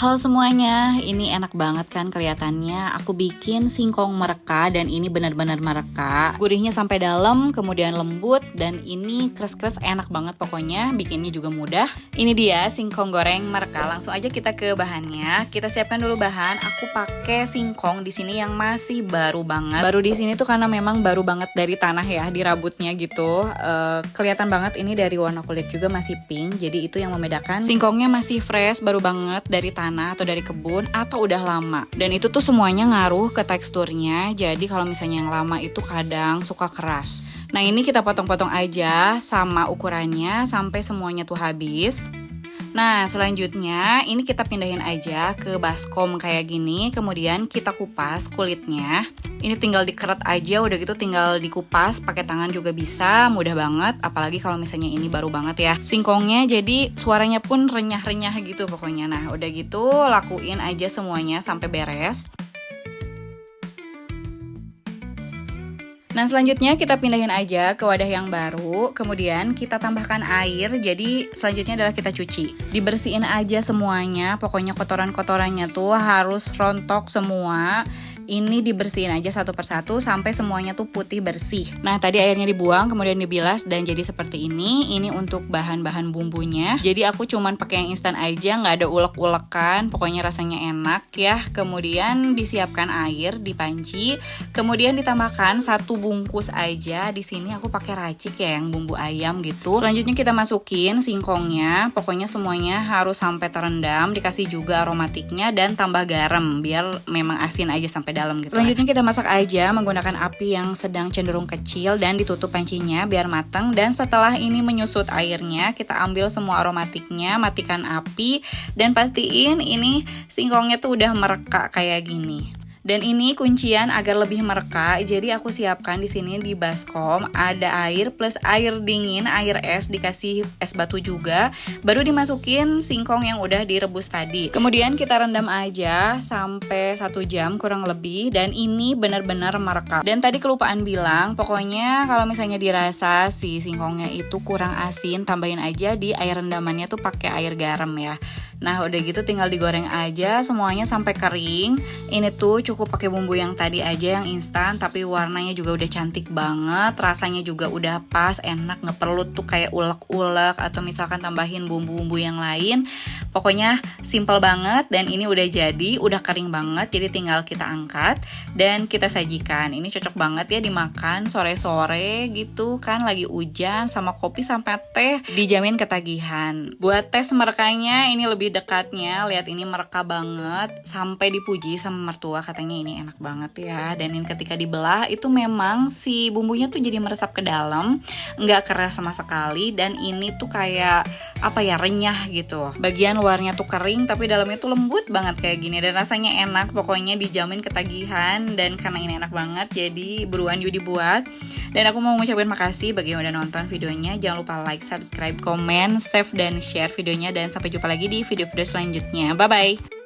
Halo semuanya, ini enak banget kan kelihatannya. Aku bikin singkong mereka dan ini benar-benar mereka. Gurihnya sampai dalam, kemudian lembut dan ini kres-kres enak banget pokoknya. Bikinnya juga mudah. Ini dia singkong goreng mereka. Langsung aja kita ke bahannya. Kita siapkan dulu bahan. Aku pakai singkong di sini yang masih baru banget. Baru di sini tuh karena memang baru banget dari tanah ya, di rambutnya gitu. Kelihatan banget ini dari warna kulit juga masih pink. Jadi itu yang membedakan singkongnya masih fresh, baru banget dari tanah atau dari kebun atau udah lama. Dan itu tuh semuanya ngaruh ke teksturnya. Jadi kalau misalnya yang lama itu kadang suka keras. Nah ini kita potong-potong aja sama ukurannya sampai semuanya tuh habis. Nah selanjutnya ini kita pindahin aja ke baskom kayak gini. Kemudian kita kupas kulitnya. Ini tinggal dikeret aja, udah gitu tinggal dikupas pakai tangan juga bisa, mudah banget. Apalagi kalau misalnya ini baru banget ya singkongnya, jadi suaranya pun renyah-renyah gitu pokoknya. Nah udah gitu lakuin aja semuanya sampai beres. Nah selanjutnya kita pindahin aja ke wadah yang baru. Kemudian kita tambahkan air. Jadi selanjutnya adalah kita cuci. Dibersihin aja semuanya. Pokoknya kotoran-kotorannya tuh harus rontok semua. Ini dibersihin aja satu persatu sampai semuanya tuh putih bersih. Nah tadi airnya dibuang, kemudian dibilas dan jadi seperti ini. Ini untuk bahan-bahan bumbunya. Jadi aku cuman pakai yang instan aja, nggak ada ulek-ulekan. Pokoknya rasanya enak ya. Kemudian disiapkan air di panci. Kemudian ditambahkan satu bungkus aja. Di sini aku pakai racik ya, yang bumbu ayam gitu. Selanjutnya kita masukin singkongnya. Pokoknya semuanya harus sampai terendam. Dikasih juga aromatiknya dan tambah garam biar memang asin aja sampai dalam gitu. Selanjutnya kita masak aja menggunakan api yang sedang cenderung kecil dan ditutup pancinya biar matang. Dan setelah ini menyusut airnya, kita ambil semua aromatiknya, matikan api dan pastiin ini singkongnya tuh udah mereka kayak gini. Dan ini kuncian agar lebih mereka. Jadi aku siapkan di sini di baskom ada air plus air dingin, air es, dikasih es batu juga. Baru dimasukin singkong yang udah direbus tadi. Kemudian kita rendam aja sampai 1 jam kurang lebih dan ini benar-benar mereka. Dan tadi kelupaan bilang, pokoknya kalau misalnya dirasa si singkongnya itu kurang asin, tambahin aja di air rendamannya tuh pakai air garam ya. Nah udah gitu tinggal digoreng aja semuanya sampai kering. Ini tuh cukup pakai bumbu yang tadi aja yang instan, tapi warnanya juga udah cantik banget, rasanya juga udah pas, enak, nggak perlu tuh kayak ulek-ulek atau misalkan tambahin bumbu-bumbu yang lain. Pokoknya simple banget dan ini udah jadi, udah kering banget, jadi tinggal kita angkat dan kita sajikan. Ini cocok banget ya dimakan sore-sore gitu kan, lagi hujan sama kopi sampai teh, dijamin ketagihan. Buat tes merekanya ini lebih dekatnya, lihat ini mereka banget, sampai dipuji sama mertua katanya ini enak banget ya. Dan ini ketika dibelah itu memang si bumbunya tuh jadi meresap ke dalam, nggak keras sama sekali. Dan ini tuh kayak apa ya, renyah gitu. Bagian luarnya tuh kering tapi dalamnya tuh lembut banget kayak gini dan rasanya enak. Pokoknya dijamin ketagihan dan karena ini enak banget jadi buruan yuk dibuat. Dan aku mau ngucapin makasih bagi yang udah nonton videonya. Jangan lupa like, subscribe, komen, save dan share videonya dan sampai jumpa lagi di video selanjutnya. Bye bye.